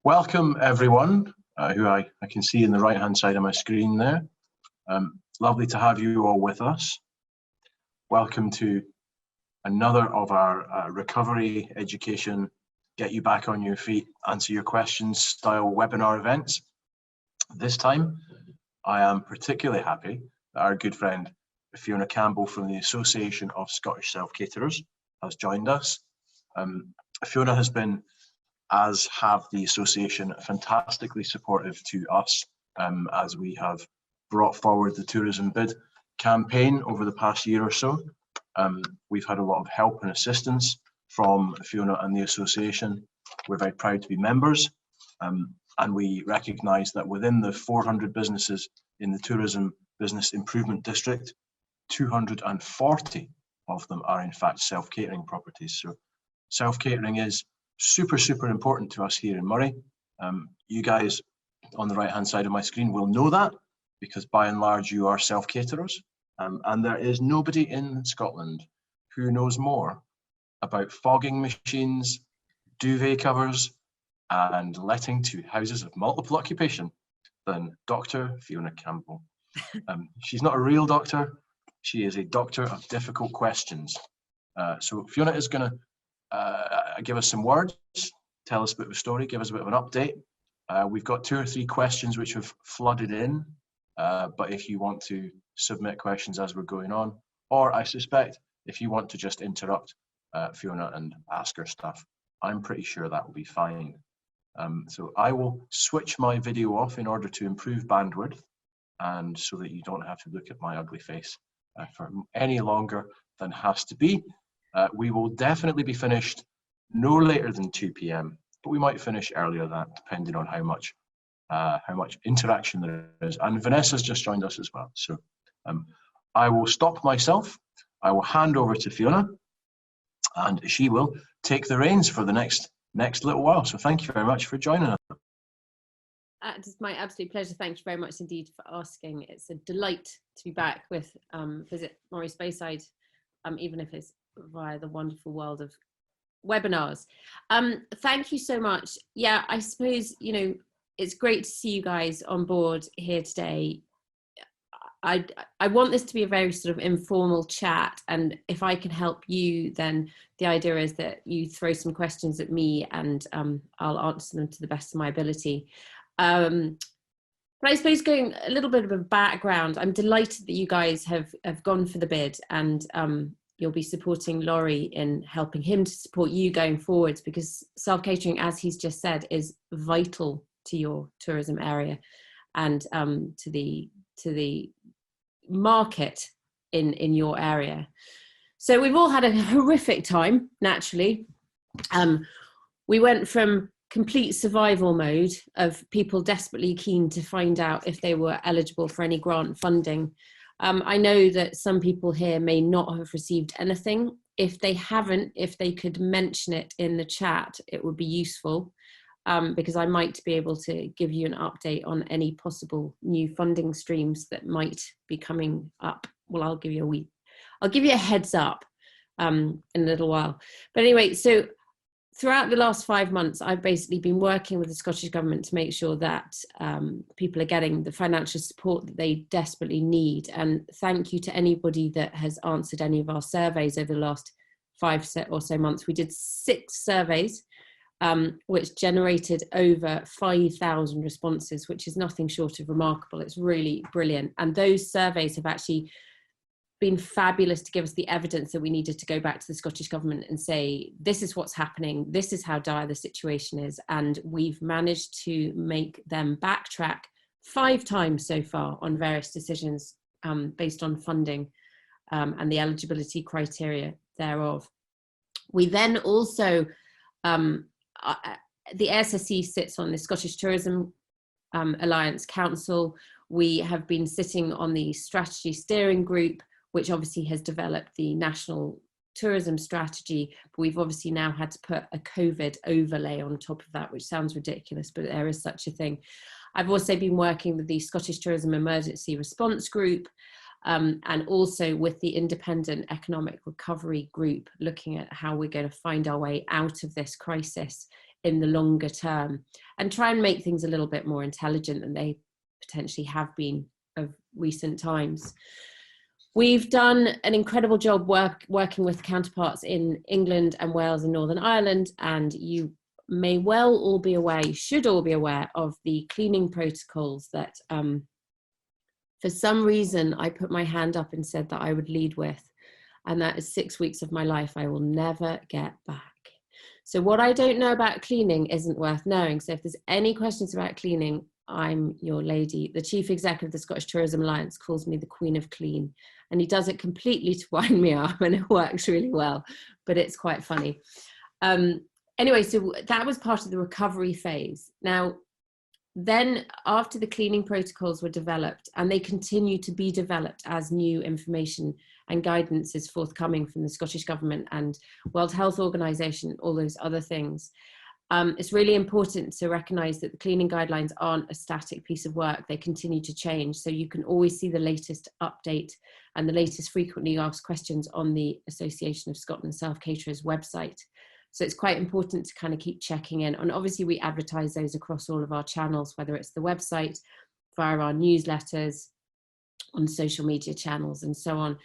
Welcome everyone who I can see in the right hand side of my screen there. Lovely to have you all with us. Welcome to another of our recovery, education, get you back on your feet, answer your questions style webinar events. This time I am particularly happy that our good friend Fiona Campbell from the Association of Scottish Self-Caterers has joined us. Fiona has been, as have the association, fantastically supportive to us as we have brought forward the tourism bid campaign over the past year or so. We've had a lot of help and assistance from Fiona and the association. We're very proud to be members, and we recognise that within the 400 businesses in the Tourism Business Improvement District, 240 of them are in fact self-catering properties. So self-catering is super important to us here in Moray. You guys on the right hand side of my screen will know that, because by and large you are self-caterers, and there is nobody in Scotland who knows more about fogging machines, duvet covers and letting to houses of multiple occupation than Dr. Fiona Campbell. She's not a real doctor, she is a doctor of difficult questions. So Fiona is going to give us some words, tell us a bit of a story, give us a bit of an update. We've got 2 or 3 questions which have flooded in, but if you want to submit questions as we're going on, or I suspect if you want to just interrupt Fiona and ask her stuff, I'm pretty sure that will be fine. So I will switch my video off in order to improve bandwidth, and so that you don't have to look at my ugly face for any longer than has to be. We will definitely be finished no later than 2 p.m, but we might finish earlier than that, depending on how much interaction there is. And Vanessa's just joined us as well. So I will stop myself. I will hand over to Fiona, and she will take the reins for the next little while. So thank you very much for joining us. It's my absolute pleasure. Thank you very much indeed for asking. It's a delight to be back with Visit Moray Speyside, even if it's via the wonderful world of webinars. Thank you so much. Yeah, I suppose, you know, it's great to see you guys on board here today. I want this to be a very sort of informal chat, and if I can help you, then the idea is that you throw some questions at me and I'll answer them to the best of my ability. But I suppose going a little bit of a background, I'm delighted that you guys have gone for the bid, and you'll be supporting Laurie in helping him to support you going forwards, because self-catering, as he's just said, is vital to your tourism area and to the market in your area. So we've all had a horrific time, naturally. We went from complete survival mode of people desperately keen to find out if they were eligible for any grant funding. I know that some people here may not have received anything. If they haven't, if they could mention it in the chat, it would be useful, because I might be able to give you an update on any possible new funding streams that might be coming up. Well, I'll give you a heads up in a little while. But anyway, so throughout the last 5 months, I've basically been working with the Scottish Government to make sure that people are getting the financial support that they desperately need. And thank you to anybody that has answered any of our surveys over the last 5 or so months. We did 6 surveys, which generated over 5,000 responses, which is nothing short of remarkable. It's really brilliant. And those surveys have actually been fabulous to give us the evidence that we needed to go back to the Scottish Government and say, this is what's happening, this is how dire the situation is. And we've managed to make them backtrack 5 times so far on various decisions based on funding and the eligibility criteria thereof. We then also, the SSE sits on the Scottish Tourism Alliance Council. We have been sitting on the strategy steering group, which obviously has developed the national tourism strategy, but we've obviously now had to put a COVID overlay on top of that, which sounds ridiculous, but there is such a thing. I've also been working with the Scottish Tourism Emergency Response Group, and also with the Independent Economic Recovery Group, looking at how we're going to find our way out of this crisis in the longer term, and try and make things a little bit more intelligent than they potentially have been of recent times. We've done an incredible job working with counterparts in England and Wales and Northern Ireland, and you may well all be aware, you should all be aware of the cleaning protocols that for some reason I put my hand up and said that I would lead with, and that is 6 weeks of my life I will never get back. So what I don't know about cleaning isn't worth knowing. So if there's any questions about cleaning, I'm your lady. The chief executive of the Scottish Tourism Alliance calls me the Queen of Clean, and he does it completely to wind me up, and it works really well, but it's quite funny. Anyway, so that was part of the recovery phase. Now, then after the cleaning protocols were developed, and they continue to be developed as new information and guidance is forthcoming from the Scottish Government and World Health Organization, all those other things, it's really important to recognise that the cleaning guidelines aren't a static piece of work. They continue to change. So you can always see the latest update and the latest frequently asked questions on the Association of Scotland Self-Caterers website. So it's quite important to kind of keep checking in. And obviously we advertise those across all of our channels, whether it's the website, via our newsletters, on social media channels and so on.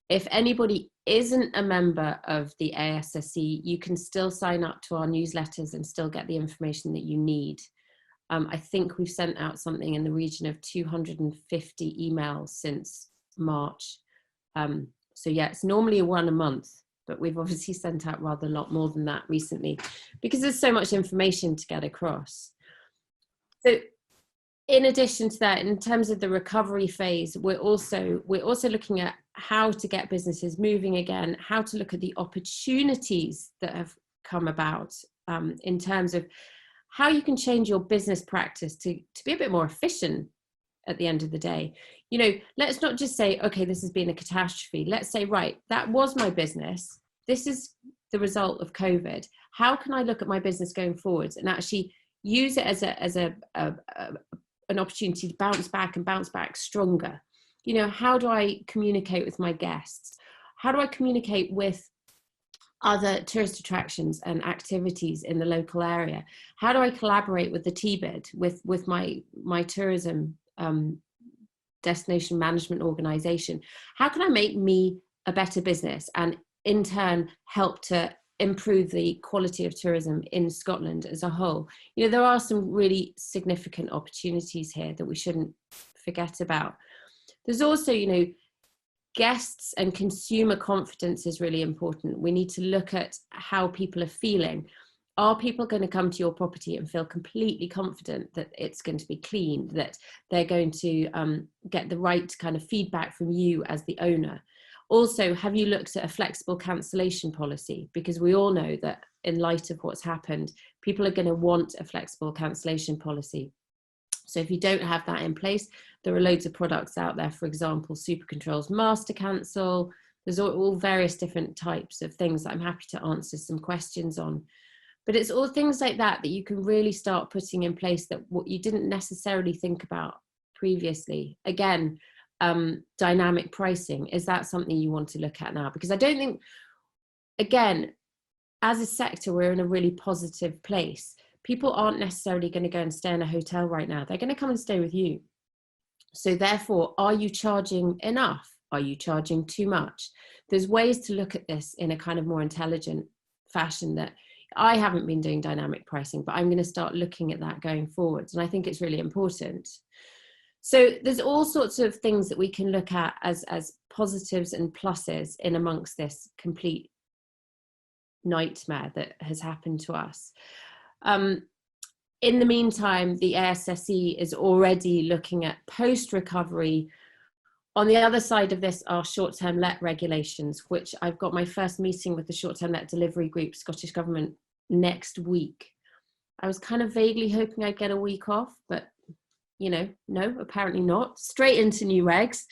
If anybody isn't a member of the ASSE, you can still sign up to our newsletters and still get the information that you need. I think we've sent out something in the region of 250 emails since March. So yeah, it's normally one a month, but we've obviously sent out rather a lot more than that recently because there's so much information to get across. So in addition to that, in terms of the recovery phase, we're also looking at how to get businesses moving again, how to look at the opportunities that have come about in terms of how you can change your business practice to be a bit more efficient at the end of the day. You know, let's not just say, okay, this has been a catastrophe. Let's say, right, that was my business. This is the result of COVID. How can I look at my business going forwards and actually use it as an opportunity to bounce back stronger? You know, how do I communicate with my guests? How do I communicate with other tourist attractions and activities in the local area? How do I collaborate with the TBID, with my tourism destination management organization? How can I make me a better business and in turn help to improve the quality of tourism in Scotland as a whole? You know, there are some really significant opportunities here that we shouldn't forget about. There's also, you know, guests and consumer confidence is really important. We need to look at how people are feeling. Are people going to come to your property and feel completely confident that it's going to be clean, that they're going to get the right kind of feedback from you as the owner? Also, have you looked at a flexible cancellation policy? Because we all know that in light of what's happened, people are going to want a flexible cancellation policy. So if you don't have that in place, there are loads of products out there, for example, SuperControl's Master Cancel. There's all various different types of things that I'm happy to answer some questions on. But it's all things like that that you can really start putting in place that what you didn't necessarily think about previously. Again, dynamic pricing, is that something you want to look at now? Because I don't think, again, as a sector, we're in a really positive place. People aren't necessarily going to go and stay in a hotel right now. They're going to come and stay with you. So therefore, are you charging enough? Are you charging too much? There's ways to look at this in a kind of more intelligent fashion that I haven't been doing dynamic pricing, but I'm going to start looking at that going forwards. And I think it's really important. So there's all sorts of things that we can look at as positives and pluses in amongst this complete nightmare that has happened to us. In the meantime, the ASSE is already looking at post-recovery. On the other side of this are short-term let regulations, which I've got my first meeting with the short-term let delivery group, Scottish Government, next week. I was kind of vaguely hoping I'd get a week off, but you know, no, apparently not. Straight into new regs.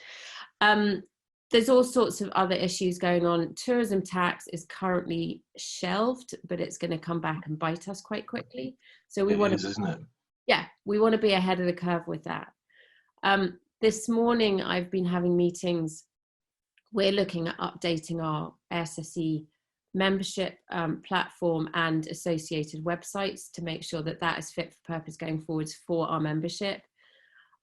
There's all sorts of other issues going on. Tourism tax is currently shelved, but it's going to come back and bite us quite quickly. So we want to, isn't it? Yeah, we want to be ahead of the curve with that. This morning, I've been having meetings. We're looking at updating our ASSE membership platform and associated websites to make sure that that is fit for purpose going forwards for our membership.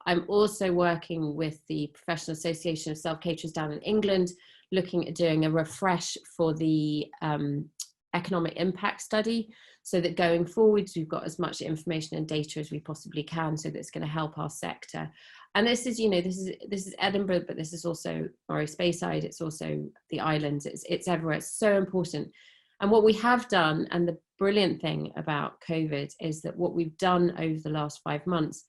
I'm also working with the Professional Association of Self-Caterers down in England, looking at doing a refresh for the economic impact study, so that going forwards we've got as much information and data as we possibly can, so that it's going to help our sector. And this is, you know, this is Edinburgh, but this is also Moray Speyside, it's also the islands, it's everywhere. It's so important. And what we have done, and the brilliant thing about COVID, is that what we've done over the last 5 months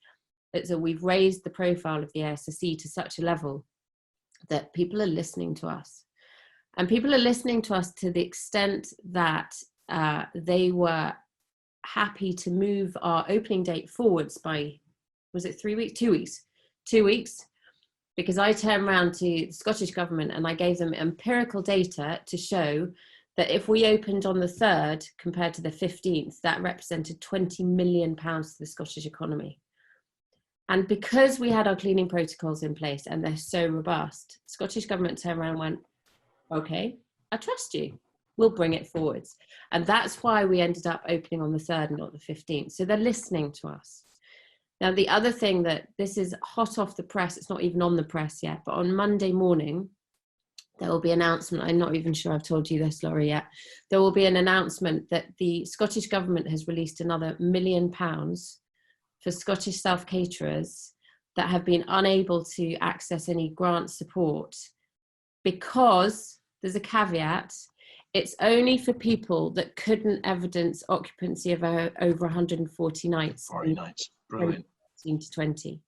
is that we've raised the profile of the ASSE to such a level that people are listening to us. And people are listening to us to the extent that they were happy to move our opening date forwards by, was it 3 weeks? 2 weeks. 2 weeks. Because I turned around to the Scottish Government and I gave them empirical data to show that if we opened on the 3rd compared to the 15th, that represented £20 million to the Scottish economy. And because we had our cleaning protocols in place and they're so robust, Scottish Government turned around and went, okay, I trust you, we'll bring it forwards. And that's why we ended up opening on the 3rd and not the 15th. So they're listening to us. Now, the other thing, that this is hot off the press, it's not even on the press yet, but on Monday morning, there will be an announcement. I'm not even sure I've told you this, Laurie, yet. There will be an announcement that the Scottish Government has released another £1 million for Scottish self-caterers that have been unable to access any grant support, because there's a caveat, it's only for people that couldn't evidence occupancy of over 140 nights. 40 nights, brilliant. 15 to 20.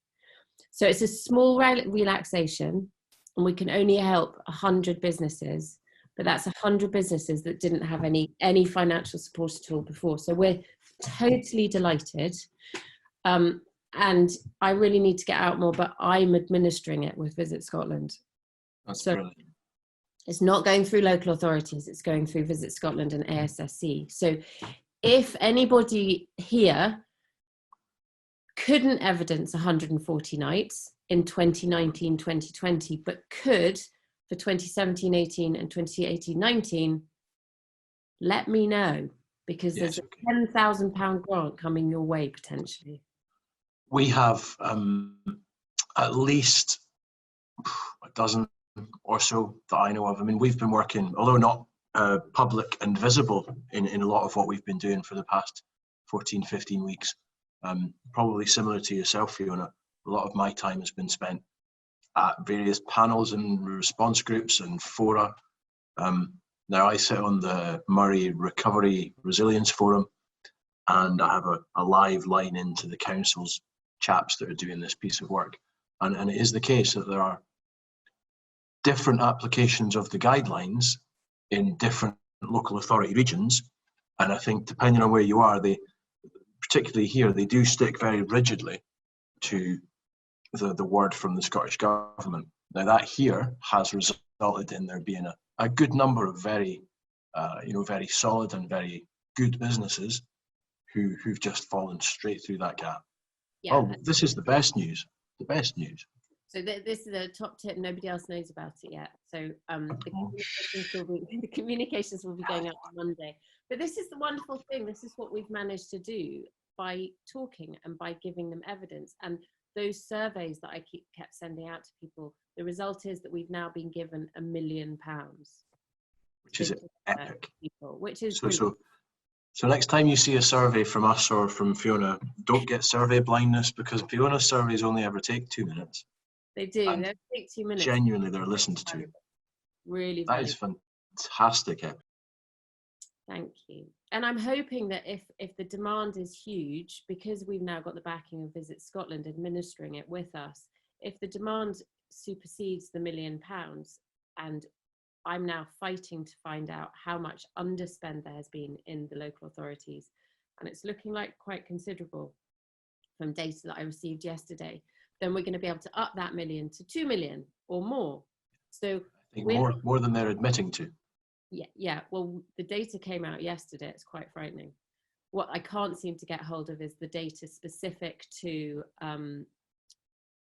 So it's a small relaxation, and we can only help 100 businesses, but that's 100 businesses that didn't have any financial support at all before. So we're totally delighted. And I really need to get out more, but I'm administering it with Visit Scotland. That's brilliant. It's not going through local authorities, it's going through Visit Scotland and ASSE. So if anybody here couldn't evidence 140 nights in 2019, 2020, but could for 2017, 18 and 2018, 19, let me know, because there's a £10,000 grant coming your way potentially. We have at least a dozen or so that I know of. I mean, we've been working, although not public and visible in a lot of what we've been doing for the past 14, 15 weeks. Probably similar to yourself, Fiona, a lot of my time has been spent at various panels and response groups and fora. Now I sit on the Moray Recovery Resilience Forum, and I have a live line into the council's chaps that are doing this piece of work. And it is the case that there are different applications of the guidelines in different local authority regions. And I think depending on where you are, they, particularly here, they do stick very rigidly to the word from the Scottish Government. Now that here has resulted in there being a good number of very, very solid and very good businesses who've just fallen straight through that gap. Yeah. Oh, this is the best news. The best news. So this is a top tip. Nobody else knows about it yet. So the communications will be going out on Monday. But this is the wonderful thing. This is what we've managed to do by talking and by giving them evidence. And those surveys that I kept sending out to people, the result is that we've now been given £1 million. Which is epic. People, which is So next time you see a survey from us or from Fiona, don't get survey blindness, because Fiona's surveys only ever take 2 minutes. They do. They take 2 minutes. Genuinely, they're listened to. Really. That is fantastic. Thank you. And I'm hoping that if the demand is huge, because we've now got the backing of Visit Scotland administering it with us, if the demand supersedes the £1 million, and I'm now fighting to find out how much underspend there has been in the local authorities, and it's looking like quite considerable from data that I received yesterday, then we're going to be able to up that million to 2 million or more. So I think more than they're admitting to. Yeah. Well, the data came out yesterday. It's quite frightening. What I can't seem to get hold of is the data specific to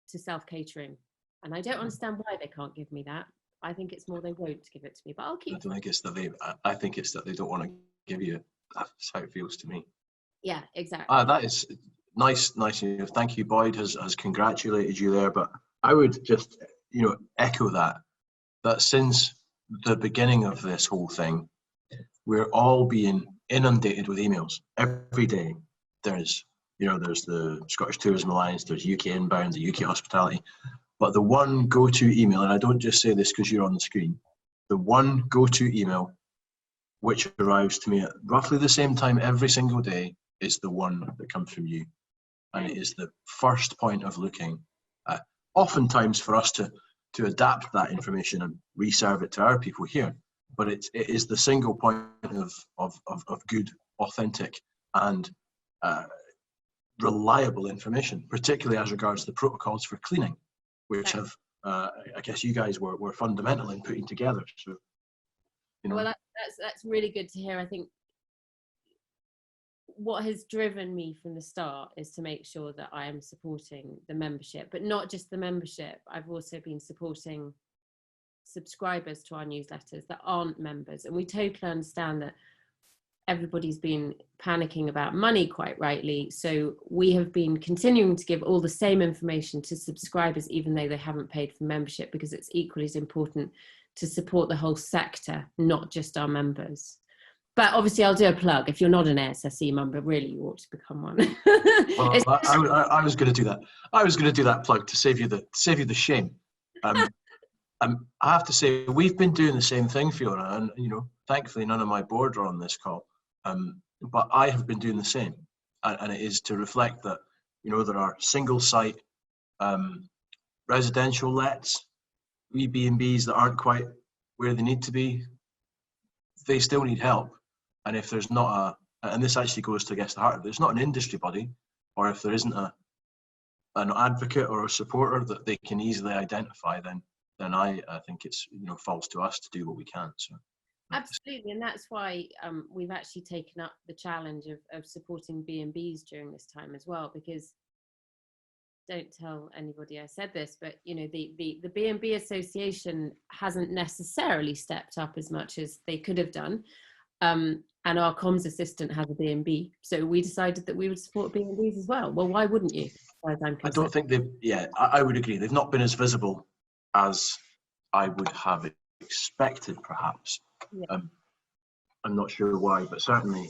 self-catering, and I don't understand why they can't give me that. I think it's more they won't give it to me, but I'll I keep. don't think it's that they. I think it's that they don't want to give you it. That's how it feels to me. Yeah, exactly. That is nice. Nice. Thank you. Boyd has congratulated you there, but I would just echo that since the beginning of this whole thing, we're all being inundated with emails every day. There's the Scottish Tourism Alliance, there's UK Inbound, the UK Hospitality, but the one go-to email, and I don't just say this because you're on the screen, the one go-to email which arrives to me at roughly the same time every single day is the one that comes from you. And it is the first point of looking, oftentimes for us to adapt that information and reserve it to our people here. But it is the single point of good, authentic, and reliable information, particularly as regards the protocols for cleaning, which have, I guess you guys were fundamental in putting together. So, Well, that's really good to hear. I think what has driven me from the start is to make sure that I am supporting the membership, but not just the membership. I've also been supporting subscribers to our newsletters that aren't members, and we totally understand that everybody's been panicking about money, quite rightly. So we have been continuing to give all the same information to subscribers, even though they haven't paid for membership, because it's equally as important to support the whole sector, not just our members. But obviously, I'll do a plug. If you're not an ASSE member, really, you ought to become one. Well, I was going to do that. I was going to do that plug to save you the shame. I have to say, we've been doing the same thing, Fiona, and thankfully none of my board are on this call. But I have been doing the same, and it is to reflect that there are single site residential lets, wee B&Bs that aren't quite where they need to be. They still need help, and if there's not and this actually goes to, I guess, the heart of it, there's not an industry body, or if there isn't an advocate or a supporter that they can easily identify, then I think it's falls to us to do what we can. So absolutely, and that's why we've actually taken up the challenge of supporting B&Bs during this time as well, because don't tell anybody I said this, but the B&B Association hasn't necessarily stepped up as much as they could have done, and our comms assistant has a B&B, so we decided that we would support B&Bs as well. Well, why wouldn't you? I don't think they've. Yeah, I would agree. They've not been as visible as I would have expected, perhaps. Yeah. I'm not sure why, but certainly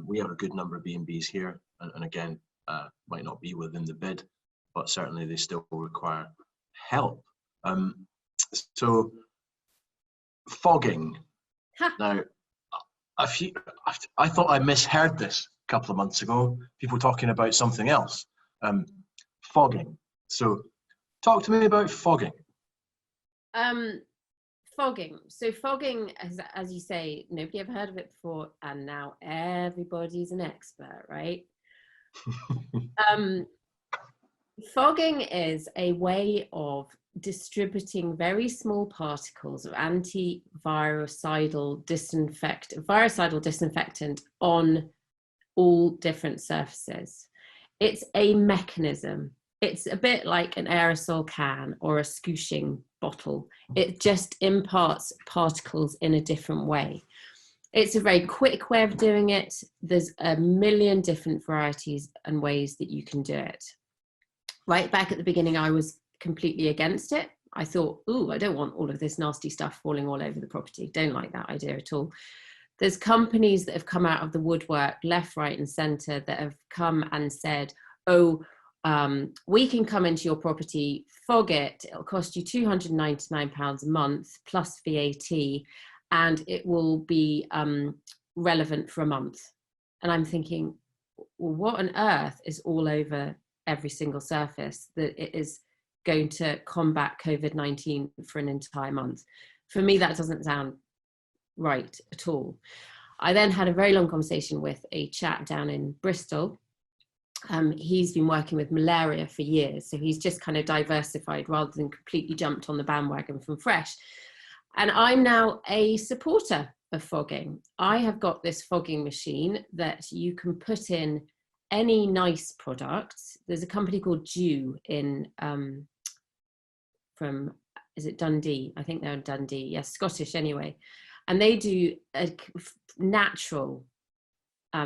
we have a good number of B&Bs here, and again, might not be within the bid, but certainly they still require help. So fogging. Now, I thought I misheard this a couple of months ago, people talking about something else. Fogging. So talk to me about fogging. Fogging. So fogging, as you say, nobody ever heard of it before, and now everybody's an expert, right? Fogging is a way of distributing very small particles of virucidal disinfectant on all different surfaces. It's a mechanism. It's a bit like an aerosol can or a scooshing bottle. It just imparts particles in a different way. It's a very quick way of doing it. There's a million different varieties and ways that you can do it. Right back at the beginning, I was completely against it. I thought, ooh, I don't want all of this nasty stuff falling all over the property. Don't like that idea at all. There's companies that have come out of the woodwork, left, right, and centre, that have come and said, oh, we can come into your property, fog it, it'll cost you £299 a month plus VAT, and it will be relevant for a month. And I'm thinking, well, what on earth is all over every single surface that it is going to combat COVID-19 for an entire month? For me, that doesn't sound right at all. I then had a very long conversation with a chap down in Bristol. He's been working with malaria for years, so he's just kind of diversified rather than completely jumped on the bandwagon from fresh. And I'm now a supporter of fogging. I have got this fogging machine that you can put in any nice product. There's a company called Dew from is it Dundee? I think they're in Dundee. Yes, Scottish anyway. And they do a natural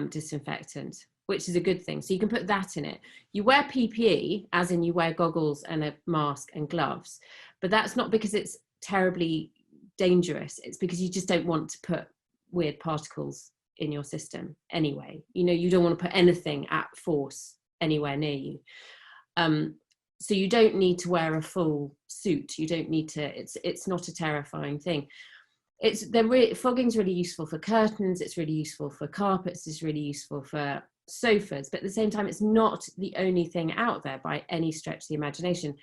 disinfectant, which is a good thing. So you can put that in it. You wear PPE, as in you wear goggles and a mask and gloves, but that's not because it's terribly dangerous. It's because you just don't want to put weird particles in your system anyway. You know, you don't want to put anything at force anywhere near you. So you don't need to wear a full suit. You don't need to, it's not a terrifying thing. Fogging's really useful for curtains, it's really useful for carpets, it's really useful for sofas, but at the same time, it's not the only thing out there by any stretch of the imagination.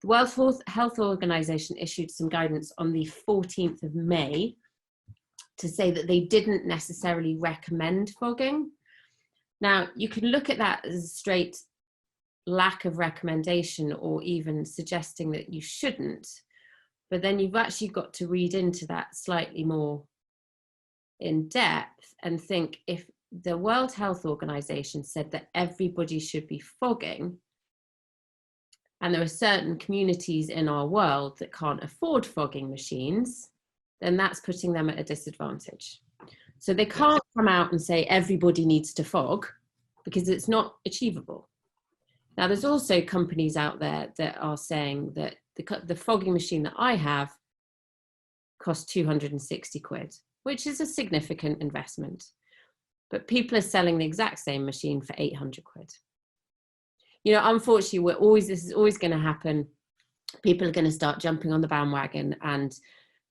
The World Health Organization issued some guidance on the 14th of May to say that they didn't necessarily recommend fogging. Now, you can look at that as a straight lack of recommendation or even suggesting that you shouldn't, but then you've actually got to read into that slightly more in depth and think, if the World Health Organization said that everybody should be fogging, and there are certain communities in our world that can't afford fogging machines, then that's putting them at a disadvantage. So they can't come out and say everybody needs to fog, because it's not achievable. Now, there's also companies out there that are saying that the fogging machine that I have costs 260 quid, which is a significant investment. But people are selling the exact same machine for 800 quid. You know, unfortunately, this is always going to happen. People are going to start jumping on the bandwagon, and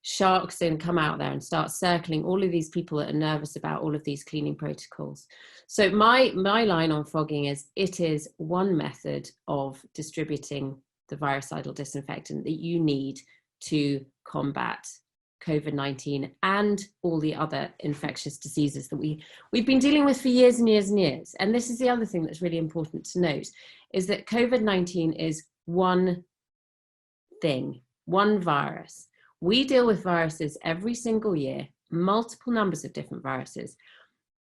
sharks then come out there and start circling all of these people that are nervous about all of these cleaning protocols. So my line on fogging is, it is one method of distributing the virucidal disinfectant that you need to combat COVID-19 and all the other infectious diseases that we've been dealing with for years and years and years. And this is the other thing that's really important to note, is that COVID-19 is one thing, one virus. We deal with viruses every single year, multiple numbers of different viruses.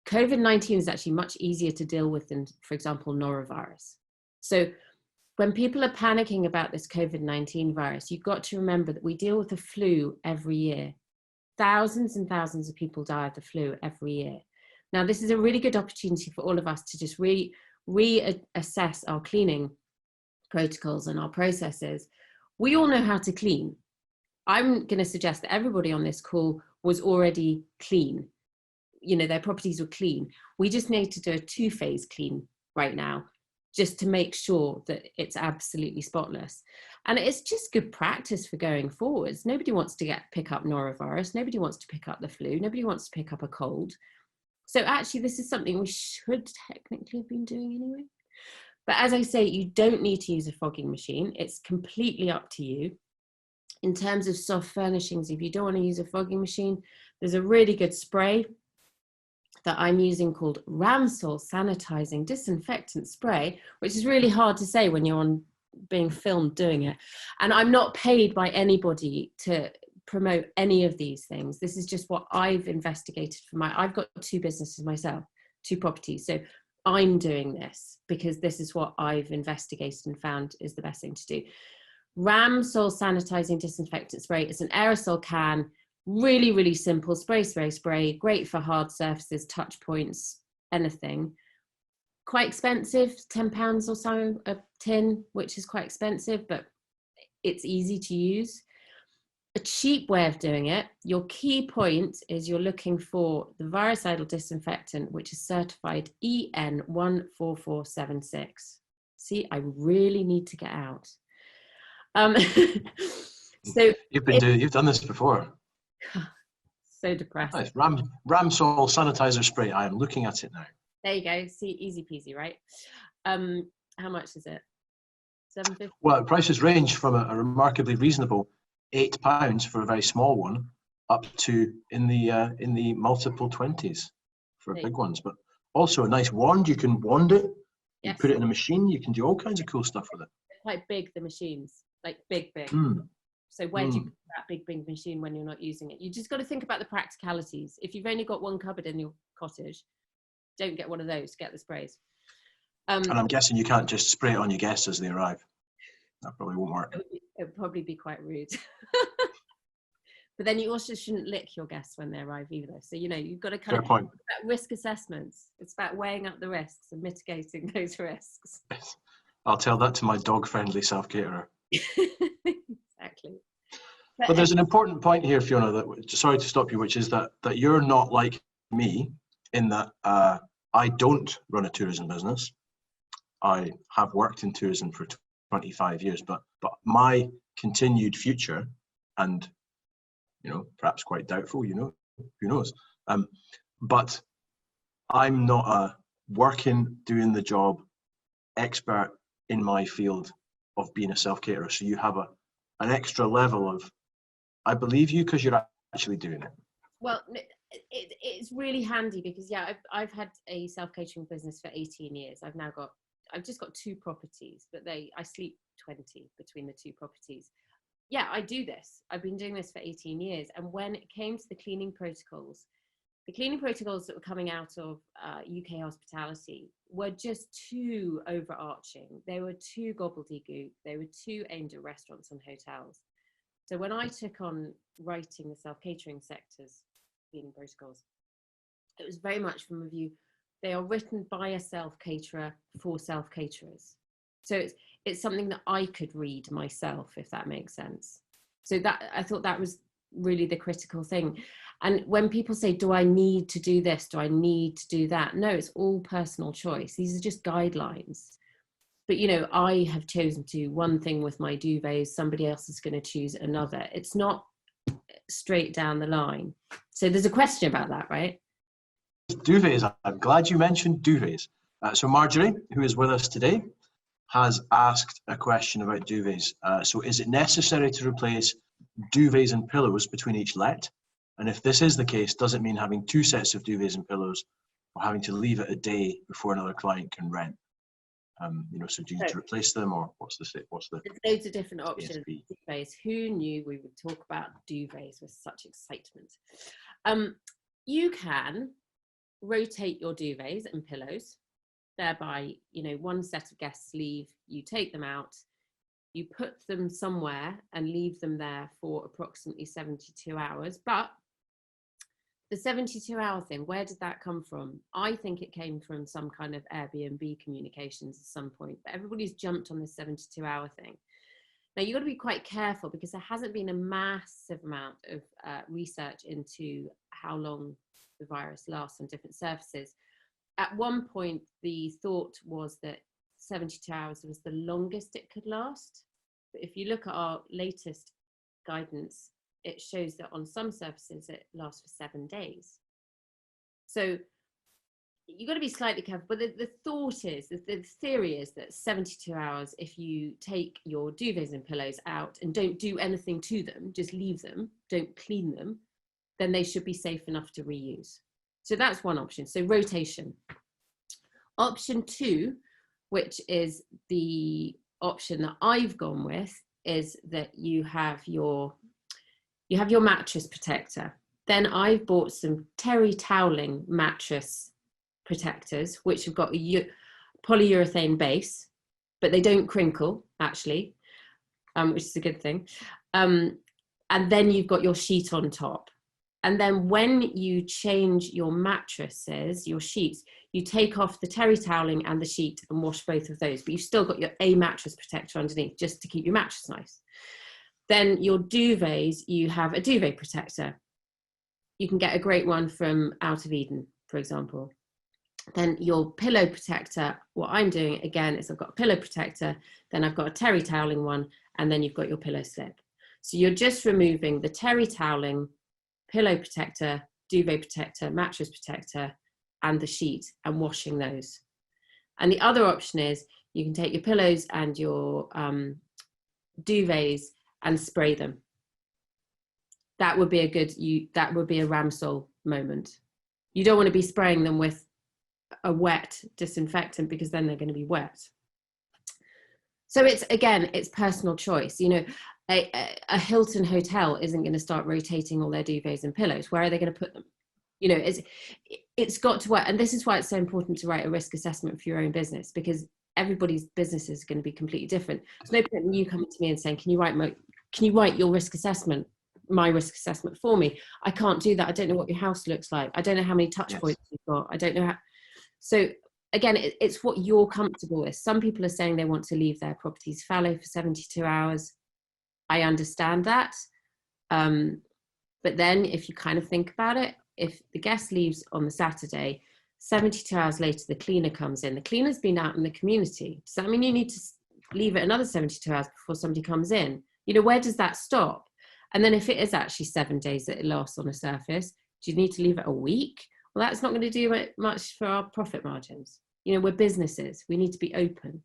COVID-19 is actually much easier to deal with than, for example, norovirus. So when people are panicking about this COVID-19 virus, you've got to remember that we deal with the flu every year. Thousands and thousands of people die of the flu every year. Now, this is a really good opportunity for all of us to just reassess our cleaning protocols and our processes. We all know how to clean. I'm going to suggest that everybody on this call was already clean. You know, their properties were clean. We just need to do a 2-phase clean right now, just to make sure that it's absolutely spotless. And it's just good practice for going forwards. Nobody wants to pick up norovirus. Nobody wants to pick up the flu. Nobody wants to pick up a cold. So actually, this is something we should technically have been doing anyway. But as I say, you don't need to use a fogging machine. It's completely up to you. In terms of soft furnishings, if you don't want to use a fogging machine, there's a really good spray that I'm using called Ramsol Sanitizing Disinfectant Spray, which is really hard to say when you're being filmed doing it. And I'm not paid by anybody to promote any of these things. This is just what I've investigated I've got 2 businesses myself, 2 properties. So I'm doing this because this is what I've investigated and found is the best thing to do. Ramsol Sanitizing Disinfectant Spray is an aerosol can, really, really simple, spray, great for hard surfaces, touch points, anything. Quite expensive, £10 or so a tin, which is quite expensive, but it's easy to use. A cheap way of doing it, your key point is you're looking for the virucidal disinfectant, which is certified EN 14476. See, I really need to get out. So you've done this before. So depressing. Nice. Ramsol sanitizer spray. I am looking at it now. There you go. See, easy peasy, right? How much is it? £7.50? Well, prices range from a remarkably reasonable £8 for a very small one, up to in the multiple 20s for big ones. But also a nice wand. You can wand it. You put it in a machine. You can do all kinds of cool stuff with it. They're quite big, the machines, like big. So where do you put that big machine when you're not using it? You just got to think about the practicalities. If you've only got one cupboard in your cottage, don't get one of those, get the sprays. And I'm guessing you can't just spray it on your guests as they arrive. that probably won't work. It would probably be quite rude. But then you also shouldn't lick your guests when they arrive either. So, you know, you've got to kind Fair point. about risk assessments. It's about weighing up the risks and mitigating those risks. Yes. I'll tell that to my dog-friendly self-caterer. Exactly. But there's an important point here, Fiona, that, sorry to stop you, which is that you're not like me in that I don't run a tourism business. I have worked in tourism for 25 years, but my continued future, and you know, perhaps quite doubtful, you know, who knows? But I'm not a working, doing the job expert in my field of being a self-caterer. So you have an extra level of, I believe you because you're actually doing it. Well, it's really handy because, yeah, I've had a self-catering business for 18 years. I've just got 2 properties, but I sleep 20 between the 2 properties. Yeah, I do this. I've been doing this for 18 years. And when it came to the cleaning protocols that were coming out of UK hospitality were just too overarching. They were too gobbledygook. They were too aimed at restaurants and hotels. So when I took on writing the self-catering sector's cleaning protocols, it was very much from a view, they are written by a self-caterer for self-caterers. So it's something that I could read myself, if that makes sense. So that, I thought that was really the critical thing. And when people say, do I need to do this? Do I need to do that? No, it's all personal choice. These are just guidelines. But, you know, I have chosen to do one thing with my duvets, somebody else is going to choose another. It's not straight down the line. So there's a question about that, right? Duvets, I'm glad you mentioned duvets. So Marjorie, who is with us today, has asked a question about duvets. So is it necessary to replace duvets and pillows between each let? And if this is the case, does it mean having 2 sets of duvets and pillows or having to leave it a day before another client can rent? You know, so do you need to replace them, or what's the There's loads of different options. ASP? Duvets. Who knew we would talk about duvets with such excitement? You can rotate your duvets and pillows, thereby, you know, one set of guests leave, you take them out, you put them somewhere and leave them there for approximately 72 hours. But the 72-hour thing, where did that come from? I think it came from some kind of Airbnb communications at some point, but everybody's jumped on this 72-hour thing. Now, you've got to be quite careful because there hasn't been a massive amount of research into how long the virus lasts on different surfaces. At one point, the thought was that 72 hours was the longest it could last. But if you look at our latest guidance, it shows that on some surfaces it lasts for 7 days. So you've got to be slightly careful. But the thought is, the theory is that 72 hours, if you take your duvets and pillows out and don't do anything to them, just leave them, don't clean them, then they should be safe enough to reuse. So that's one option. So rotation. Option 2, which is the option that I've gone with, is that you have your mattress protector. Then I've bought some terry toweling mattress protectors, which have got a polyurethane base, but they don't crinkle actually, which is a good thing. And then you've got your sheet on top. And then when you change your mattresses, your sheets, you take off the terry toweling and the sheet and wash both of those, but you've still got a mattress protector underneath just to keep your mattress nice. Then your duvets, you have a duvet protector. You can get a great one from Out of Eden, for example. Then your pillow protector, what I'm doing again is I've got a pillow protector, then I've got a terry toweling one, and then you've got your pillow slip. So you're just removing the terry toweling, pillow protector, duvet protector, mattress protector, and the sheet, and washing those. And the other option is you can take your pillows and your duvets and spray them. That would be that would be a Ramsol moment. You don't want to be spraying them with a wet disinfectant because then they're going to be wet. So it's personal choice. You know, a Hilton hotel isn't going to start rotating all their duvets and pillows. Where are they going to put them? You know, it's got to work. And this is why it's so important to write a risk assessment for your own business, because everybody's business is going to be completely different. There's no point in you coming to me and saying, can you write your risk assessment, my risk assessment for me? I can't do that. I don't know what your house looks like. I don't know how many touch points you've got. I don't know how. So again, it's what you're comfortable with. Some people are saying they want to leave their properties fallow for 72 hours. I understand that. But then if you kind of think about it, if the guest leaves on the Saturday, 72 hours later, the cleaner comes in. The cleaner's been out in the community. Does that mean you need to leave it another 72 hours before somebody comes in? You know, where does that stop? And then if it is actually 7 days that it lasts on a surface, do you need to leave it a week? Well, that's not going to do much for our profit margins. You know, we're businesses. We need to be open.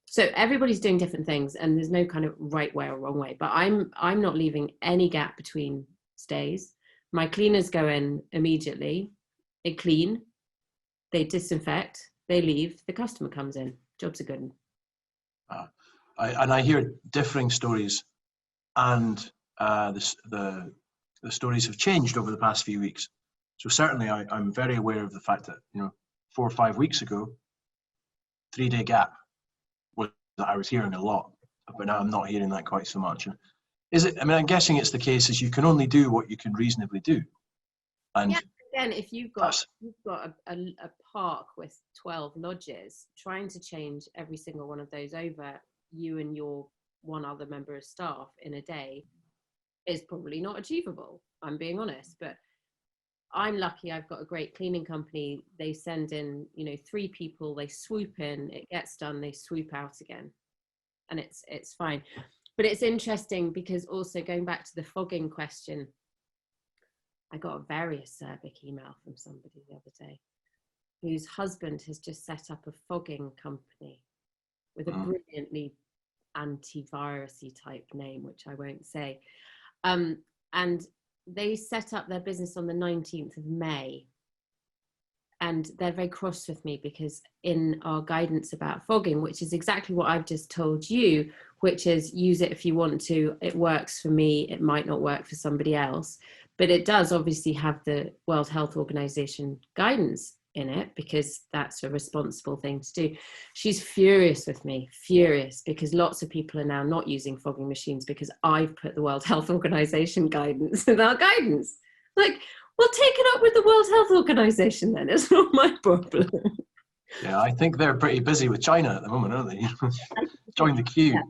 So everybody's doing different things, and there's no kind of right way or wrong way. But I'm not leaving any gap between stays. My cleaners go in immediately. They clean, they disinfect, they leave. The customer comes in. Jobs are good. I hear differing stories, and the stories have changed over the past few weeks. So certainly I'm very aware of the fact that, 4 or 5 weeks ago, 3-day gap was that I was hearing a lot, but now I'm not hearing that quite so much. Is it? I mean, I'm guessing it's the case is you can only do what you can reasonably do. And yeah, again, if you've got a park with 12 lodges, trying to change every single one of those over, you and your one other member of staff in a day, is probably not achievable. I'm being honest, but I'm lucky I've got a great cleaning company. They send in, 3 people, they swoop in, it gets done, they swoop out again, and it's fine. But it's interesting because also going back to the fogging question, I got a very acerbic email from somebody the other day whose husband has just set up a fogging company with a brilliantly antivirusy type name, which I won't say. And they set up their business on the 19th of May. And they're very cross with me because in our guidance about fogging, which is exactly what I've just told you, which is use it if you want to, it works for me, it might not work for somebody else. But it does obviously have the World Health Organization guidance in it because that's a responsible thing to do. She's furious with me, furious, because lots of people are now not using fogging machines because I've put the World Health Organization guidance in our guidance. Like, well, take it up with the World Health Organization then. It's not my problem. Yeah, I think they're pretty busy with China at the moment, aren't they? Join the queue. Yeah.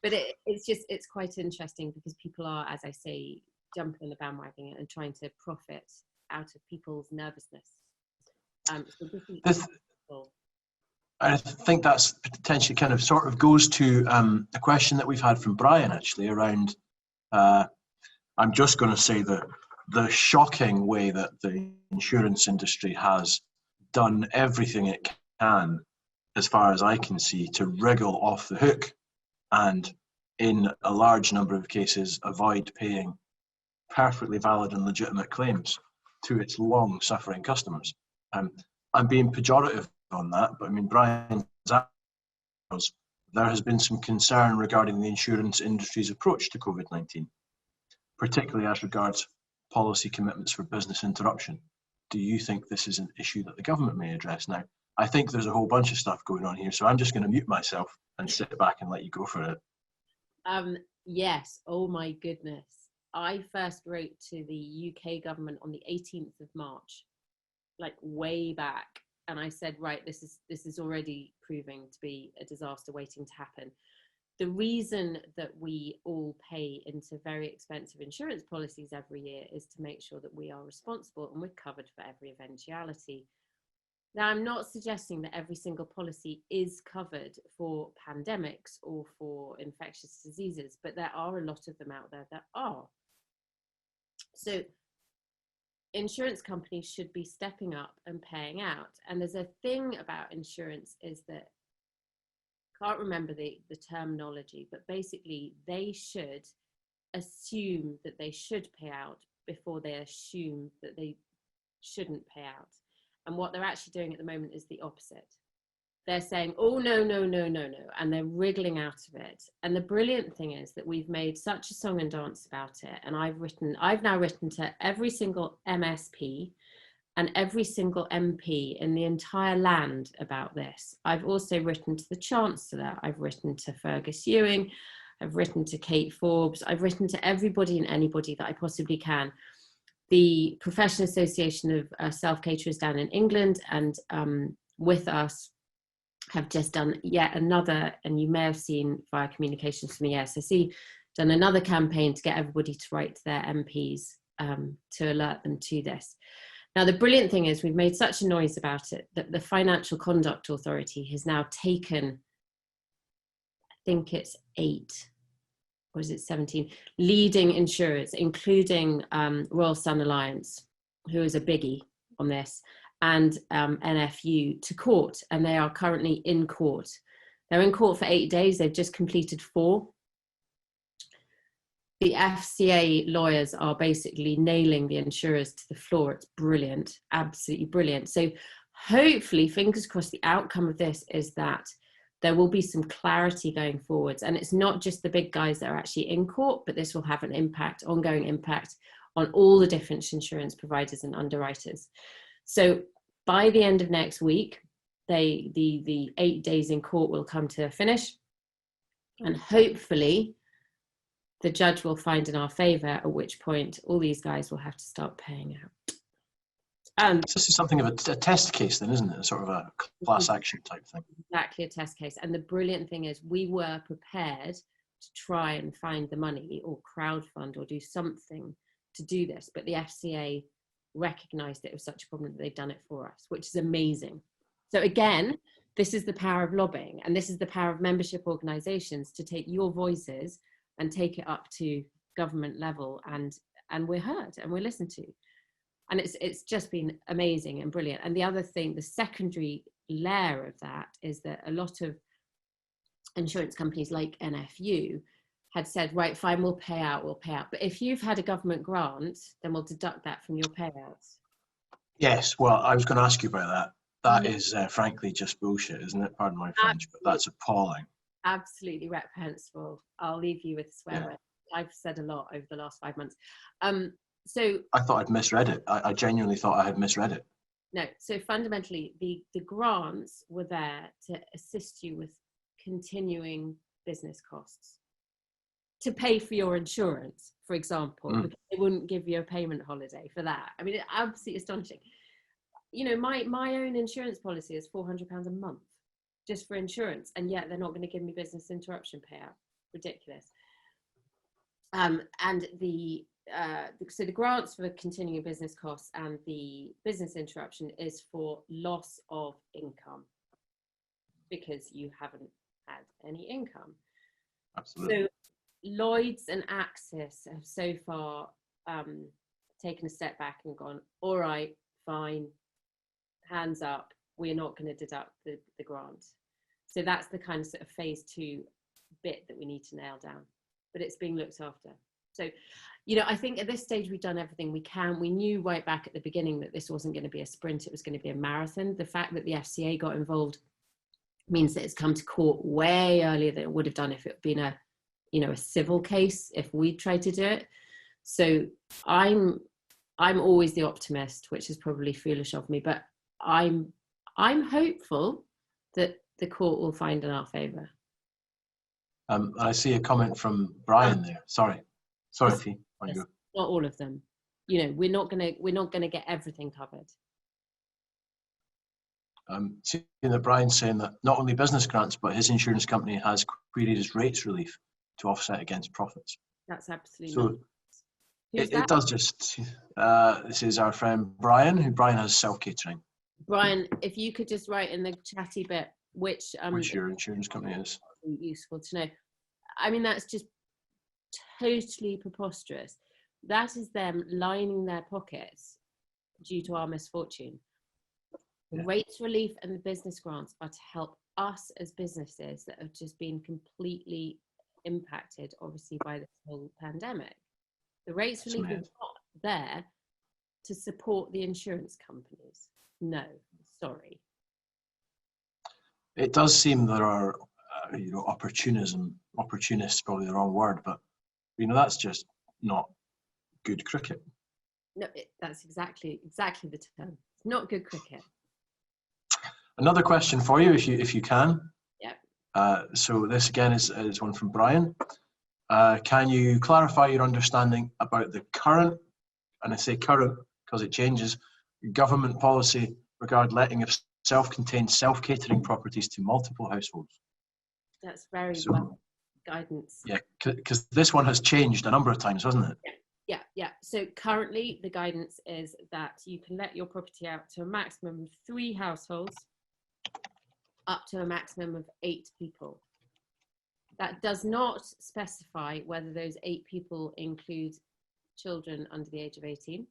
But it's quite interesting because people are, as I say, jumping on the bandwagon and trying to profit out of people's nervousness. I think that's potentially kind of sort of goes to a question that we've had from Brian actually around, I'm just going to say that the shocking way that the insurance industry has done everything it can, as far as I can see, to wriggle off the hook and in a large number of cases avoid paying perfectly valid and legitimate claims to its long-suffering customers. I'm being pejorative on that, but I mean, Brian's there has been some concern regarding the insurance industry's approach to COVID-19, particularly as regards policy commitments for business interruption. Do you think this is an issue that the government may address now? I think there's a whole bunch of stuff going on here, so I'm just going to mute myself and sit back and let you go for it. Yes, oh my goodness. I first wrote to the UK government on the 18th of March, like way back. And I said, right, this is already proving to be a disaster waiting to happen. The reason that we all pay into very expensive insurance policies every year is to make sure that we are responsible and we're covered for every eventuality. Now, I'm not suggesting that every single policy is covered for pandemics or for infectious diseases, but there are a lot of them out there that are. So insurance companies should be stepping up and paying out. And there's a thing about insurance is that, I can't remember the terminology, but basically they should assume that they should pay out before they assume that they shouldn't pay out. And what they're actually doing at the moment is the opposite. They're saying, oh, no, no, no, no, no. And they're wriggling out of it. And the brilliant thing is that we've made such a song and dance about it. And I've now written to every single MSP and every single MP in the entire land about this. I've also written to the Chancellor, I've written to Fergus Ewing, I've written to Kate Forbes, I've written to everybody and anybody that I possibly can. The Professional Association of Self-Caterers down in England and with us have just done yet another, and you may have seen via communications from the SSE, done another campaign to get everybody to write to their MPs to alert them to this. Now, the brilliant thing is we've made such a noise about it that the Financial Conduct Authority has now taken, I think it's 8, or is it 17, leading insurers, including Royal Sun Alliance, who is a biggie on this, and NFU to court, and they are currently in court. They're in court for 8 days. They've just completed 4. The FCA lawyers are basically nailing the insurers to the floor. It's brilliant, absolutely brilliant. So hopefully, fingers crossed, the outcome of this is that there will be some clarity going forwards. And it's not just the big guys that are actually in court, but this will have an impact, ongoing impact on all the different insurance providers and underwriters. So by the end of next week, the 8 days in court will come to a finish. And hopefully, the judge will find in our favour, at which point all these guys will have to start paying out. This is something of a test case then, isn't it? Sort of a class action type thing. Exactly, a test case. And the brilliant thing is we were prepared to try and find the money or crowdfund or do something to do this. But the FCA recognised it was such a problem that they've done it for us, which is amazing. So again, this is the power of lobbying, and this is the power of membership organisations to take your voices and take it up to government level, and we're heard and we're listened to. And it's just been amazing and brilliant. And the other thing, the secondary layer of that is that a lot of insurance companies like NFU had said, right, fine, we'll pay out. But if you've had a government grant, then we'll deduct that from your payouts. Yes, well, I was going to ask you about that. That is frankly just bullshit, isn't it? Pardon my French, but that's appalling. Absolutely reprehensible. I'll leave you with a swear word. I've said a lot over the last 5 months. So I thought I'd misread it. I genuinely thought I had misread it. No, so fundamentally, the grants were there to assist you with continuing business costs, to pay for your insurance, for example, because they wouldn't give you a payment holiday for that. I mean, it's absolutely astonishing. You know, my own insurance policy is £400 a month just for insurance, and yet they're not going to give me business interruption payout. Ridiculous. And so the grants for continuing business costs and the business interruption is for loss of income because you haven't had any income. Absolutely. So Lloyds and Axis have so far taken a step back and gone, all right, fine, hands up, we're not going to deduct the grant. So that's the kind of sort of phase 2 bit that we need to nail down, but it's being looked after. So, you know, I think at this stage we've done everything we can. We knew right back at the beginning that this wasn't going to be a sprint, it was going to be a marathon. The fact that the FCA got involved means that it's come to court way earlier than it would have done if it had been a civil case, if we tried to do it. So I'm always the optimist, which is probably foolish of me, but I'm hopeful that the court will find in our favour. I see a comment from Brian there. Sorry, Fee. Not all of them. You know, we're not gonna get everything covered. Seeing that Brian's saying that not only business grants, but his insurance company has queried his rates relief to offset against profits. That's absolutely so. It does just. This is our friend Brian, Brian has self-catering. Brian, if you could just write in the chatty bit which your insurance company is. Useful to know. I mean, that's just totally preposterous. That is them lining their pockets due to our misfortune. The rates relief and the business grants are to help us as businesses that have just been completely impacted, obviously, by this whole pandemic. The rates relief is not there to support the insurance companies. No, sorry. It does seem there are, opportunists, probably the wrong word, but, that's just not good cricket. No, that's exactly the term. It's not good cricket. Another question for you, if you can. Yeah. So this again is one from Brian. Can you clarify your understanding about the current, and I say current because it changes, government policy regarding letting of self-contained self-catering properties to multiple households? That's very well guidance. Yeah, because this one has changed a number of times, hasn't it? Yeah. So currently the guidance is that you can let your property out to a maximum of 3 households up to a maximum of 8 people. That does not specify whether those 8 people include children under the age of 18.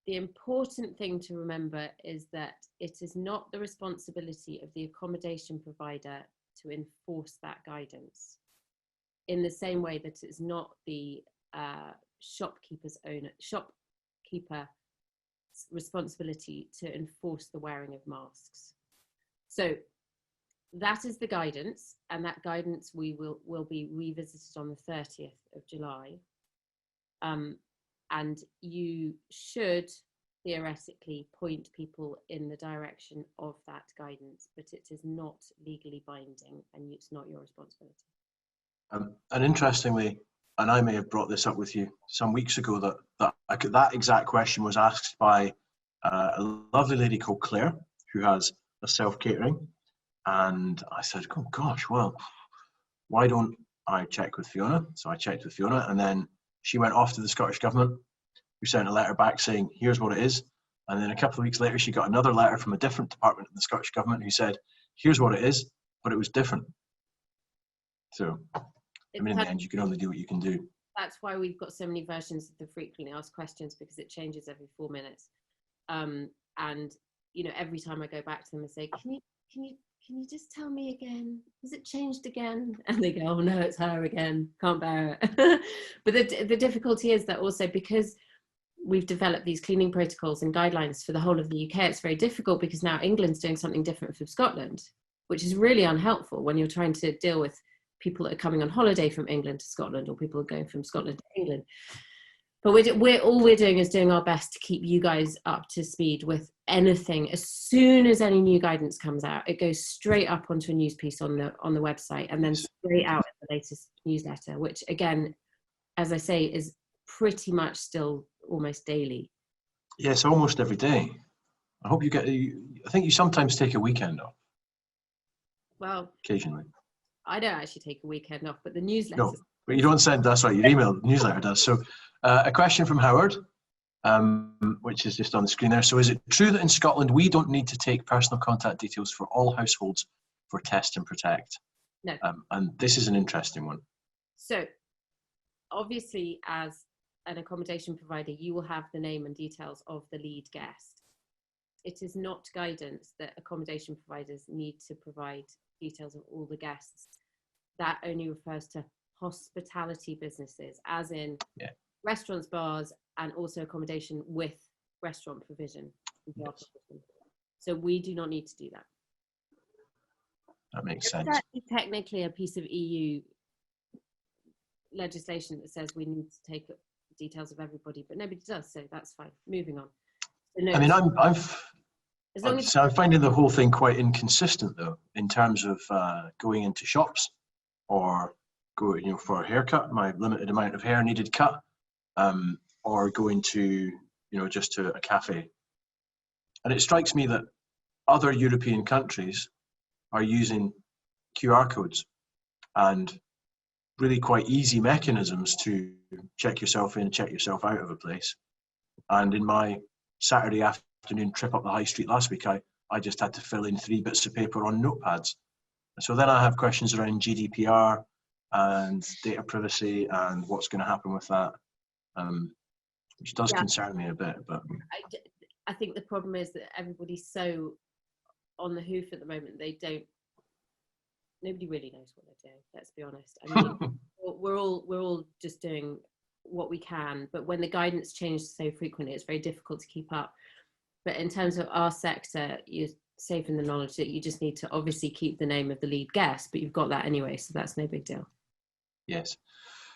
The important thing to remember is that it is not the responsibility of the accommodation provider to enforce that guidance, in the same way that it's not the shopkeeper's responsibility to enforce the wearing of masks. So that is the guidance, and that guidance will be revisited on the 30th of July. And you should theoretically point people in the direction of that guidance, but it is not legally binding and it's not your responsibility. And interestingly, and I may have brought this up with you some weeks ago, that exact question was asked by a lovely lady called Claire, who has a self-catering. And I said, oh gosh, well, why don't I check with Fiona? So I checked with Fiona, and then she went off to the Scottish Government, who sent a letter back saying, here's what it is. And then a couple of weeks later, she got another letter from a different department of the Scottish Government who said, here's what it is, but it was different. So, I mean, in the end, you can only do what you can do. That's why we've got so many versions of the frequently asked questions, because it changes every 4 minutes. And, you know, every time I go back to them and say, can you just tell me again? Has it changed again? And they go, oh no, it's her again. Can't bear it. But the difficulty is that also, because we've developed these cleaning protocols and guidelines for the whole of the UK, it's very difficult because now England's doing something different from Scotland, which is really unhelpful when you're trying to deal with people that are coming on holiday from England to Scotland, or people are going from Scotland to England. But all we're doing is doing our best to keep you guys up to speed with anything. As soon as any new guidance comes out, it goes straight up onto a news piece on the website, and then straight out in the latest newsletter, which again, as I say, is pretty much still almost daily. Yes, almost every day. I hope you I think you sometimes take a weekend off. Well, occasionally. I don't actually take a weekend off, but the newsletter. No, but you don't send, that's right, your email newsletter does. So a question from Howard, which is just on the screen there. So is it true that in Scotland we don't need to take personal contact details for all households for Test and Protect? No. And this is an interesting one. So obviously, as an accommodation provider, you will have the name and details of the lead guest. It is not guidance that accommodation providers need to provide details of all the guests. That only refers to hospitality businesses, as in restaurants, bars, and also accommodation with restaurant provision. Yes. So we do not need to do that. That makes sense. That is technically a piece of EU legislation that says we need to take details of everybody, but nobody does, so that's fine. Moving on. So no, I mean, I'm finding the whole thing quite inconsistent, though, in terms of going into shops or going, for a haircut, my limited amount of hair needed cut, or going to, just to a cafe. And it strikes me that other European countries are using QR codes and really quite easy mechanisms to check yourself in, check yourself out of a place. And in my Saturday afternoon trip up the high street last week, I just had to fill in 3 bits of paper on notepads. So then I have questions around GDPR and data privacy and what's going to happen with that, which does concern me a bit. But I think the problem is that everybody's so on the hoof at the moment. Nobody really knows what they're doing. Let's be honest. I mean, we're all just doing what we can. But when the guidance changes so frequently, it's very difficult to keep up. But in terms of our sector, you're safe in the knowledge that you just need to obviously keep the name of the lead guest, but you've got that anyway, so that's no big deal. Yes.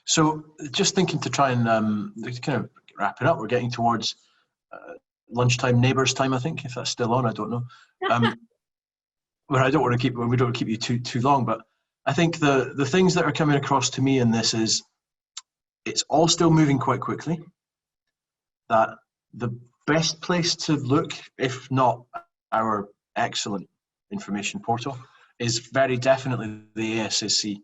So just thinking to try and kind of wrap it up, we're getting towards lunchtime neighbours time, I think, if that's still on, I don't know. Where I don't want to keep, we don't keep you too long, but I think the things that are coming across to me in this is it's all still moving quite quickly. That the best place to look, if not our excellent information portal, is very definitely the ASSC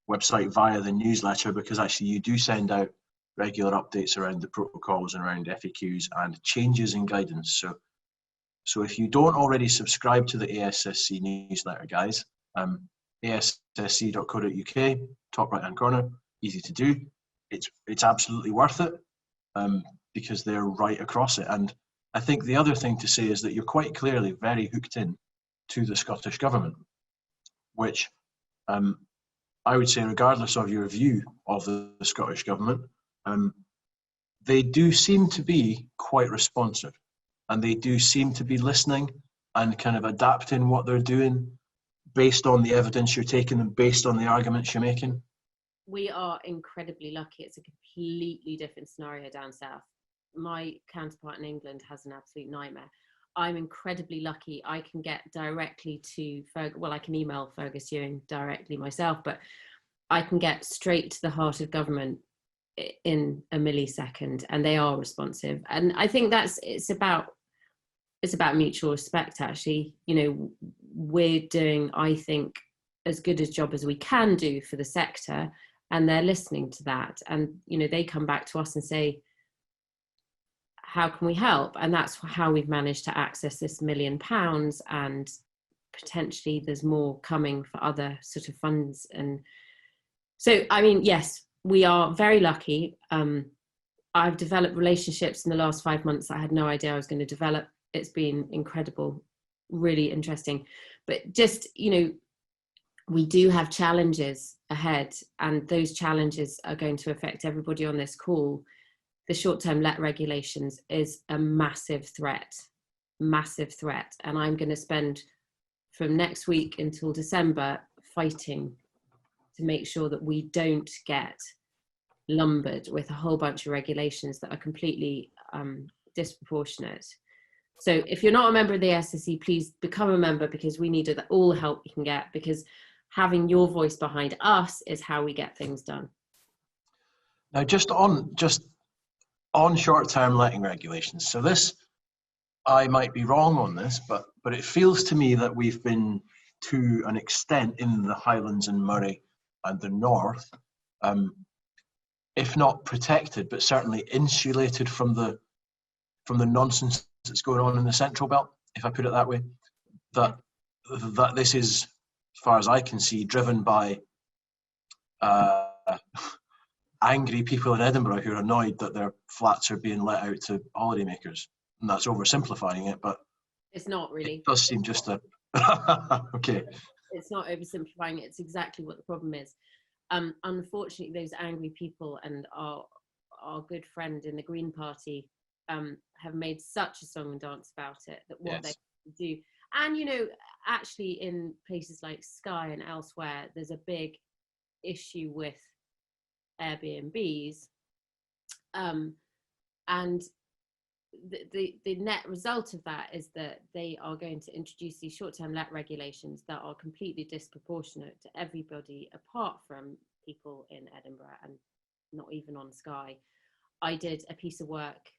website via the newsletter, because actually you do send out regular updates around the protocols and around FAQs and changes in guidance. So if you don't already subscribe to the ASSC newsletter, guys, ASSC.co.uk, top right hand corner, easy to do. It's absolutely worth it, because they're right across it. And I think the other thing to say is that you're quite clearly very hooked in to the Scottish Government, which I would say, regardless of your view of the Scottish Government, they do seem to be quite responsive, and they do seem to be listening and kind of adapting what they're doing based on the evidence you're taking and based on the arguments you're making. We are incredibly lucky. It's a completely different scenario down south. My counterpart in England has an absolute nightmare. I'm incredibly lucky. I can get directly to I can email Fergus Ewing directly myself, but I can get straight to the heart of government in a millisecond, and they are responsive. And I think it's about mutual respect, actually. You know, we're doing, I think, as good a job as we can do for the sector, and they're listening to that. And, you know, they come back to us and say, how can we help? And that's how we've managed to access this £1 million, and potentially there's more coming for other sort of funds. And so, I mean, yes, we are very lucky. I've developed relationships in the last 5 months I had no idea I was going to develop. It's been incredible, really interesting. But just, you know, we do have challenges ahead, and those challenges are going to affect everybody on this call. The short-term let regulations is a massive threat. And I'm going to spend from next week until December fighting to make sure that we don't get lumbered with a whole bunch of regulations that are completely disproportionate. So if you're not a member of the SSC, please become a member, because we need all the help you can get, because having your voice behind us is how we get things done. Now, just on short-term letting regulations. So this, I might be wrong on this, but it feels to me that we've been, to an extent, in the Highlands and Moray and the North, if not protected, but certainly insulated from the nonsense that's going on in the Central Belt, if I put it that way. That this is, as far as I can see, driven by angry people in Edinburgh who are annoyed that their flats are being let out to holidaymakers. And that's oversimplifying it, but it's not really. It does seem just a okay. It's not oversimplifying it. It's exactly what the problem is. Unfortunately, those angry people and our good friend in the Green Party have made such a song and dance about it, that what they do. And, you know, actually in places like Skye and elsewhere, there's a big issue with Airbnbs. And the net result of that is that they are going to introduce these short-term let regulations that are completely disproportionate to everybody apart from people in Edinburgh and not even on Skye. I did a piece of work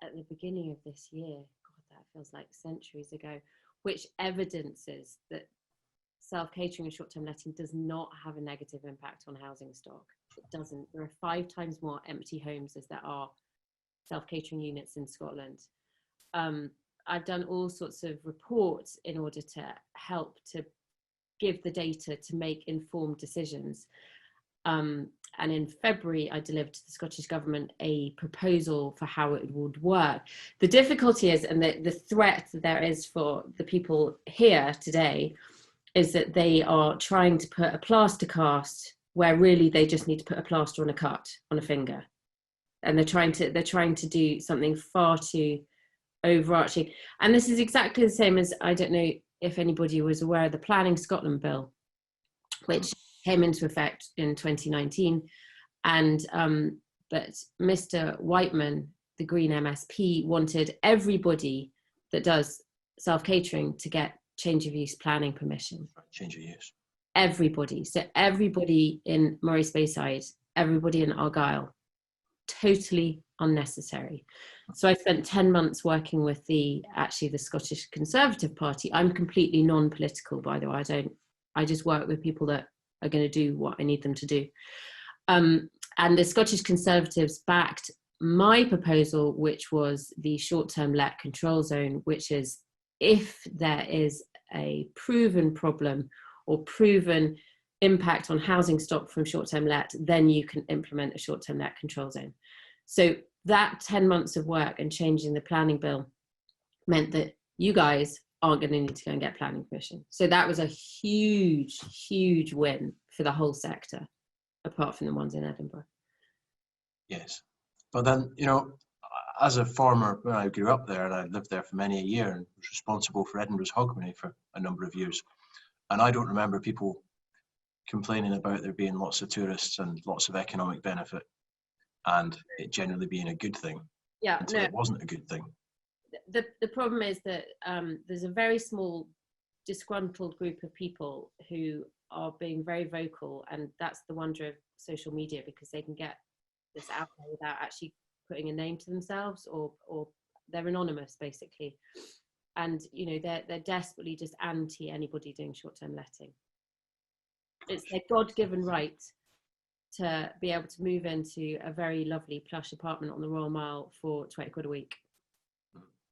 at the beginning of this year, God, that feels like centuries ago, which evidences that self-catering and short-term letting does not have a negative impact on housing stock. It doesn't. There are 5 times more empty homes as there are self-catering units in Scotland. I've done all sorts of reports in order to help to give the data to make informed decisions. And in February, I delivered to the Scottish Government a proposal for how it would work. The difficulty is, and the threat that there is for the people here today, is that they are trying to put a plaster cast where really they just need to put a plaster on a cut on a finger. And they're trying to do something far too overarching. And this is exactly the same as, I don't know if anybody was aware of the Planning Scotland Bill, which came into effect in 2019. And but Mr. Whiteman the Green MSP wanted everybody that does self-catering to get change of use planning permission. Change of use. Everybody. So everybody in Moray Speyside, everybody in Argyll, totally unnecessary. So I spent 10 months working with the Scottish Conservative Party. I'm completely non-political, by the way. I just work with people that are going to do what I need them to do. And the Scottish Conservatives backed my proposal, which was the short-term let control zone, which is if there is a proven problem or proven impact on housing stock from short-term let, then you can implement a short-term let control zone. So that 10 months of work and changing the planning bill meant that you guys aren't going to need to go and get planning permission. So that was a huge, huge win for the whole sector, apart from the ones in Edinburgh. Yes. But then, you know, as a former, when I grew up there and I lived there for many a year and was responsible for Edinburgh's Hogmanay for a number of years, and I don't remember people complaining about there being lots of tourists and lots of economic benefit and it generally being a good thing. Yeah, until it wasn't a good thing. The problem is that there's a very small disgruntled group of people who are being very vocal, and that's the wonder of social media, because they can get this out there without actually putting a name to themselves, or they're anonymous basically, and you know they're desperately just anti anybody doing short-term letting. It's their God-given right to be able to move into a very lovely plush apartment on the Royal Mile for 20 quid a week.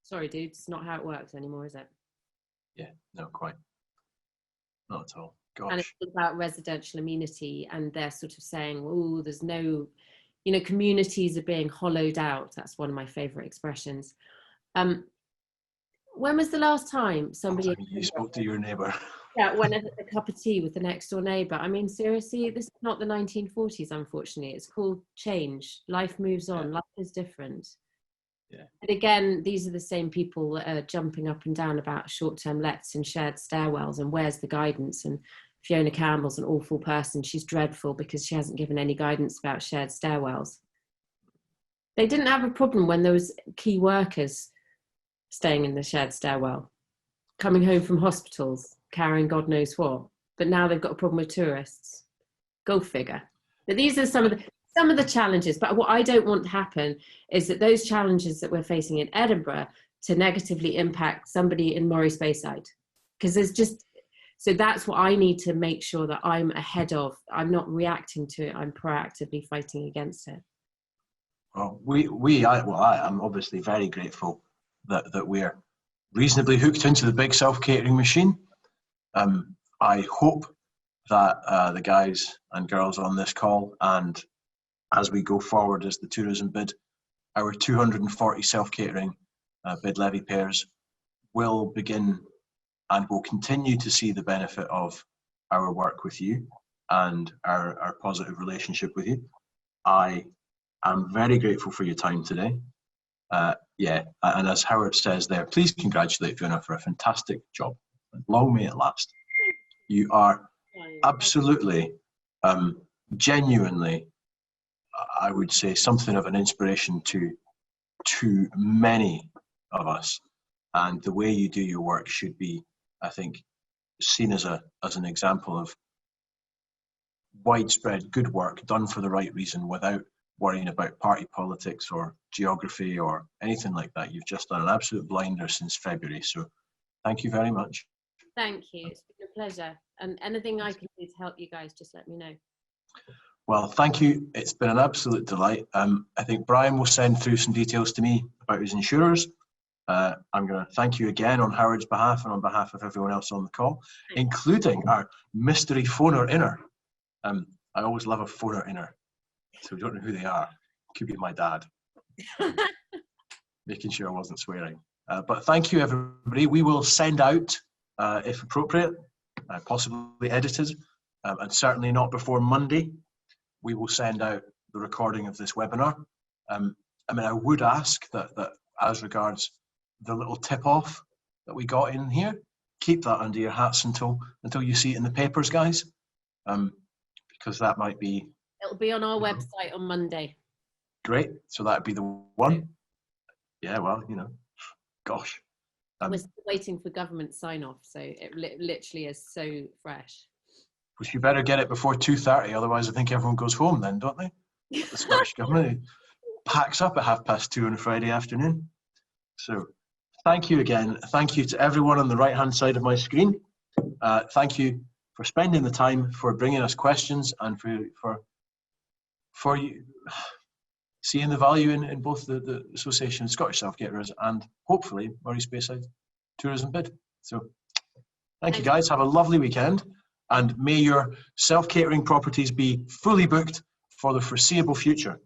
Sorry, dude, it's not how it works anymore, is it? Yeah, no, quite. Not at all. Gosh. And it's about residential amenity, and they're sort of saying, oh, there's no, you know, communities are being hollowed out. That's one of my favourite expressions. When was the last time somebody... You spoke to your neighbour. Yeah, went and had a cup of tea with the next door neighbour. I mean, seriously, this is not the 1940s, unfortunately. It's called change. Life moves on. Yeah. Life is different. Yeah. But again, these are the same people that are jumping up and down about short-term lets and shared stairwells and where's the guidance. And Fiona Campbell's an awful person. She's dreadful because she hasn't given any guidance about shared stairwells. They didn't have a problem when there was key workers staying in the shared stairwell, coming home from hospitals, carrying God knows what. But now they've got a problem with tourists. Go figure. But these are some of the challenges. But what I don't want to happen is that those challenges that we're facing in Edinburgh to negatively impact somebody in Moray Speyside. Because there's just, so that's what I need to make sure that I'm ahead of. I'm not reacting to it. I'm proactively fighting against it. Well, I'm obviously very grateful that we're reasonably hooked into the big self-catering machine. I hope that the guys and girls on this call, and as we go forward as the tourism bid, our 240 self-catering bid levy pairs will begin and will continue to see the benefit of our work with you and our positive relationship with you. I am very grateful for your time today. Yeah, and as Howard says there, please congratulate Fiona for a fantastic job. Long may it last. You are absolutely, genuinely, I would say, something of an inspiration to many of us. And the way you do your work should be, I think, seen as an example of widespread good work done for the right reason without worrying about party politics or geography or anything like that. You've just done an absolute blinder since February. So thank you very much. Thank you. It's been a pleasure. And anything I can do to help you guys, just let me know. Well, thank you. It's been an absolute delight. I think Brian will send through some details to me about his insurers. I'm going to thank you again on Howard's behalf and on behalf of everyone else on the call, including our mystery phoner inner. I always love a phoner inner. So we don't know who they are. Could be my dad. Making sure I wasn't swearing. But thank you, everybody. We will send out, if appropriate, possibly edited, and certainly not before Monday, we will send out the recording of this webinar. I mean, I would ask that as regards the little tip-off that we got in here, keep that under your hats until you see it in the papers, guys, because that might be... It'll be on our website on Monday. Great. So that'd be the one. Yeah, well, you know, gosh. We're still waiting for government sign off, so it literally is so fresh. Well, you better get it before 2:30, otherwise I think everyone goes home then, don't they? The Scottish government packs up at 2:30 on a Friday afternoon. So thank you again. Thank you to everyone on the right-hand side of my screen. Thank you for spending the time, for bringing us questions, and for you seeing the value in both the Association of Scottish Self-Caterers and hopefully Moray Speyside Tourism Bid. So thank you guys. Have a lovely weekend, and may your self-catering properties be fully booked for the foreseeable future.